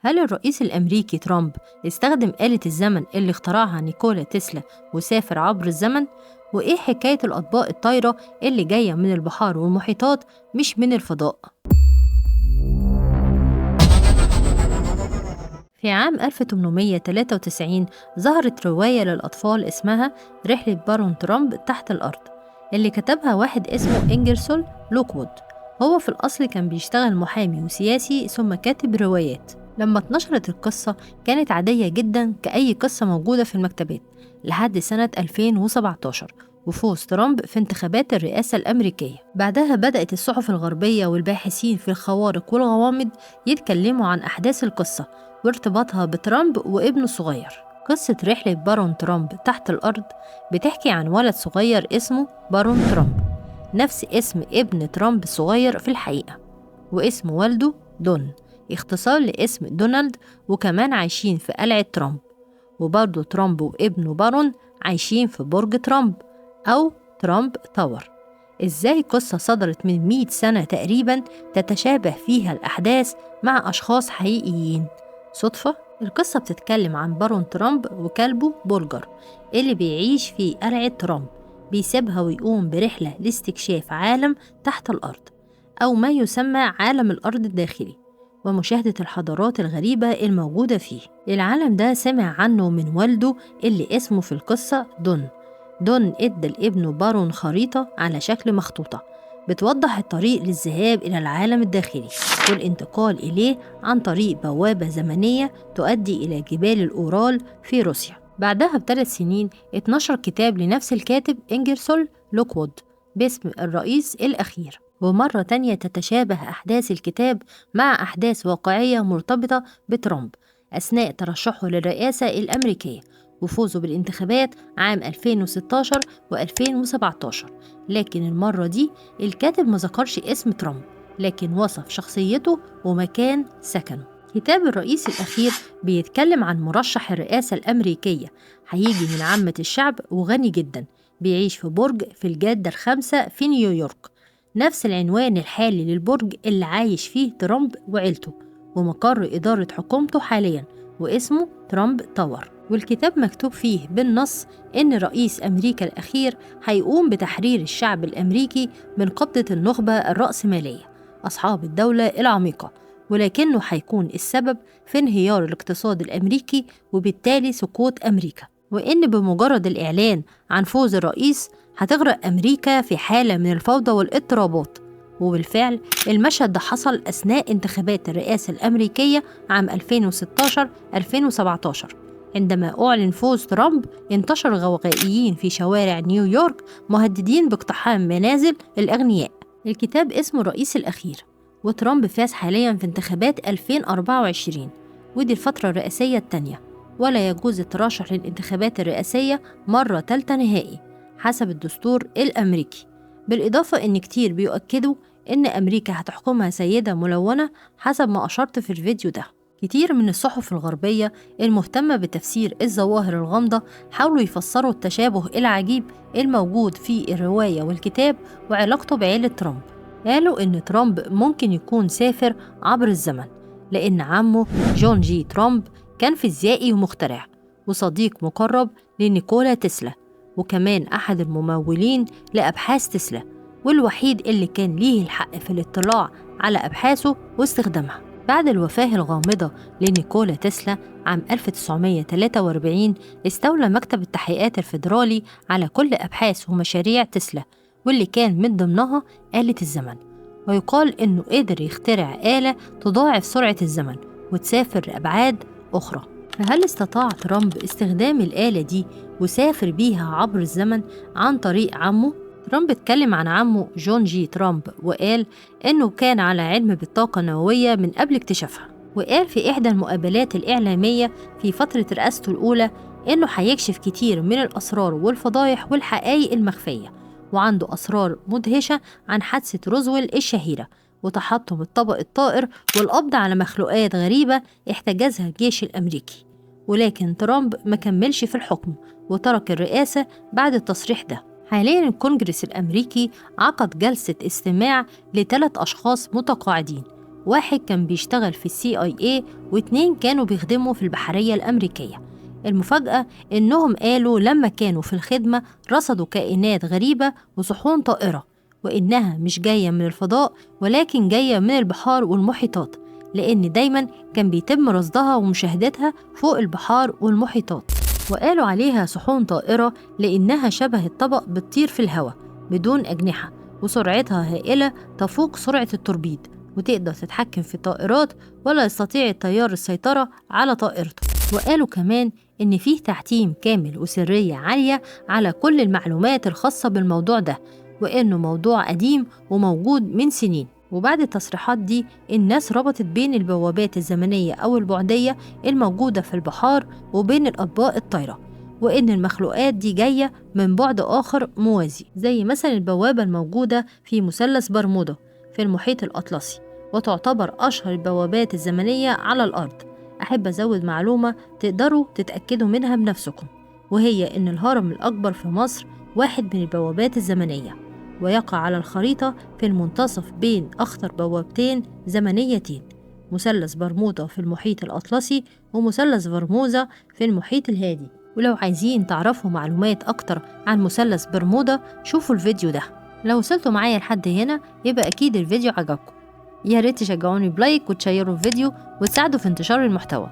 هل الرئيس الأمريكي ترامب استخدم آلة الزمن اللي اخترعها نيكولا تسلا وسافر عبر الزمن؟ وإيه حكاية الأطباق الطايرة اللي جاية من البحار والمحيطات مش من الفضاء؟ في عام 1893 ظهرت رواية للأطفال اسمها رحلة بارون ترامب تحت الأرض، اللي كتبها واحد اسمه إنجرسول لوكوود. هو في الأصل كان بيشتغل محامي وسياسي ثم كاتب روايات. لما اتنشرت القصة كانت عادية جدا كأي قصة موجودة في المكتبات لحد سنة 2017 وفوز ترامب في انتخابات الرئاسة الأمريكية. بعدها بدأت الصحف الغربية والباحثين في الخوارق والغوامض يتكلموا عن أحداث القصة وارتباطها بترامب وابنه الصغير. قصة رحلة بارون ترامب تحت الأرض بتحكي عن ولد صغير اسمه بارون ترامب، نفس اسم ابن ترامب الصغير في الحقيقة، واسم والده دون، اختصار لاسم دونالد، وكمان عايشين في قلعة ترامب. وبرضه ترامب وابنه بارون عايشين في برج ترامب أو ترامب تاور. إزاي قصة صدرت من 100 سنة تقريبا تتشابه فيها الأحداث مع أشخاص حقيقيين؟ صدفة؟ القصة بتتكلم عن بارون ترامب وكلبه بولجر اللي بيعيش في قلعة ترامب، بيسيبها ويقوم برحلة لاستكشاف عالم تحت الأرض أو ما يسمى عالم الأرض الداخلي، ومشاهدة الحضارات الغريبة الموجودة فيه. العالم ده سمع عنه من والده اللي اسمه في القصة دون. دون ادى لابنه بارون خريطة على شكل مخطوطة بتوضح الطريق للذهاب إلى العالم الداخلي والانتقال إليه عن طريق بوابة زمنية تؤدي إلى جبال الأورال في روسيا. بعدها ب3 سنين اتنشر كتاب لنفس الكاتب إنجرسول لوكوود باسم الرئيس الأخير. ومرة تانية تتشابه أحداث الكتاب مع أحداث واقعية مرتبطة بترامب أثناء ترشحه للرئاسة الأمريكية وفوزه بالانتخابات عام 2016 و2017. لكن المرة دي الكاتب ما ذكرش اسم ترامب، لكن وصف شخصيته ومكان سكنه. كتاب الرئيس الأخير بيتكلم عن مرشح الرئاسة الأمريكية هيجي من عامة الشعب وغني جدا، بيعيش في برج في الجادة ال5 في نيويورك، نفس العنوان الحالي للبرج اللي عايش فيه ترامب وعيلته ومقر إدارة حكومته حاليا، واسمه ترامب تاور. والكتاب مكتوب فيه بالنص إن رئيس أمريكا الأخير هيقوم بتحرير الشعب الأمريكي من قبضة النخبة الرأسمالية أصحاب الدولة العميقة، ولكنه هيكون السبب في انهيار الاقتصاد الأمريكي وبالتالي سقوط أمريكا، وإن بمجرد الإعلان عن فوز الرئيس هتغرق أمريكا في حالة من الفوضى والاضطرابات. وبالفعل المشهد ده حصل أثناء انتخابات الرئاسة الأمريكية عام 2016-2017. عندما أعلن فوز ترامب انتشر غوغائيين في شوارع نيويورك مهددين باقتحام منازل الأغنياء. الكتاب اسمه الرئيس الأخير، وترامب فاز حاليا في انتخابات 2024 ودي الفترة الرئاسية الثانية، ولا يجوز الترشح للانتخابات الرئاسية مرة ثالثة نهائي حسب الدستور الأمريكي. بالإضافة إن كتير بيؤكدوا إن أمريكا هتحكمها سيدة ملونة حسب ما أشرت في الفيديو ده. كتير من الصحف الغربية المهتمة بتفسير الظواهر الغامضة حاولوا يفسروا التشابه العجيب الموجود في الرواية والكتاب وعلاقته بعيلة ترامب. قالوا إن ترامب ممكن يكون سافر عبر الزمن لأن عمه جون جي ترامب كان فيزيائي ومخترع وصديق مقرب لنيكولا تسلا، وكمان أحد الممولين لأبحاث تسلا والوحيد اللي كان ليه الحق في الاطلاع على أبحاثه واستخدامها. بعد الوفاة الغامضة لنيكولا تسلا عام 1943 استولى مكتب التحقيقات الفيدرالي على كل أبحاث ومشاريع تسلا واللي كان من ضمنها آلة الزمن، ويقال إنه قدر يخترع آلة تضاعف سرعة الزمن وتسافر لأبعاد أخرى. فهل استطاع ترامب استخدام الآلة دي وسافر بيها عبر الزمن عن طريق عمه؟ ترامب اتكلم عن عمه جون جي ترامب وقال إنه كان على علم بالطاقة النووية من قبل اكتشافها، وقال في إحدى المقابلات الإعلامية في فترة رئاسته الأولى إنه هيكشف كتير من الأسرار والفضايح والحقائق المخفية، وعنده أسرار مدهشة عن حادثة روزويل الشهيرة وتحطم الطبق الطائر والقبض على مخلوقات غريبة احتجزها الجيش الأمريكي. ولكن ترامب ما كملش في الحكم وترك الرئاسة بعد التصريح ده. حاليا الكونجرس الأمريكي عقد جلسة استماع ل3 أشخاص متقاعدين واحد كان بيشتغل في CIA و2 كانوا بيخدموا في البحرية الأمريكية. المفاجأة إنهم قالوا لما كانوا في الخدمة رصدوا كائنات غريبة وصحون طائرة، وإنها مش جاية من الفضاء ولكن جاية من البحار والمحيطات، لأن دايما كان بيتم رصدها ومشاهدتها فوق البحار والمحيطات. وقالوا عليها صحون طائرة لأنها شبه الطبق بتطير في الهواء بدون أجنحة، وسرعتها هائلة تفوق سرعة التوربيد، وتقدر تتحكم في الطائرات ولا يستطيع الطيار السيطرة على طائرته. وقالوا كمان إن فيه تحتيم كامل وسرية عالية على كل المعلومات الخاصة بالموضوع ده، وإنه موضوع قديم وموجود من سنين. وبعد التصريحات دي الناس ربطت بين البوابات الزمنية أو البعدية الموجودة في البحار وبين الأطباق الطايرة، وإن المخلوقات دي جاية من بعد آخر موازي، زي مثلا البوابة الموجودة في مثلث برمودا في المحيط الأطلسي، وتعتبر أشهر البوابات الزمنية على الأرض. أحب أزود معلومة تقدروا تتأكدوا منها بنفسكم، وهي إن الهرم الأكبر في مصر واحد من البوابات الزمنية، ويقع على الخريطة في المنتصف بين أخطر بوابتين زمنيتين، مثلث برمودا في المحيط الأطلسي ومثلث برمودا في المحيط الهادي. ولو عايزين تعرفوا معلومات أكتر عن مثلث برمودا شوفوا الفيديو ده. لو وصلتوا معايا لحد هنا يبقى أكيد الفيديو عجبكم، يا ريت تشجعوني بلايك وتشيروا الفيديو وتساعدوا في انتشار المحتوى.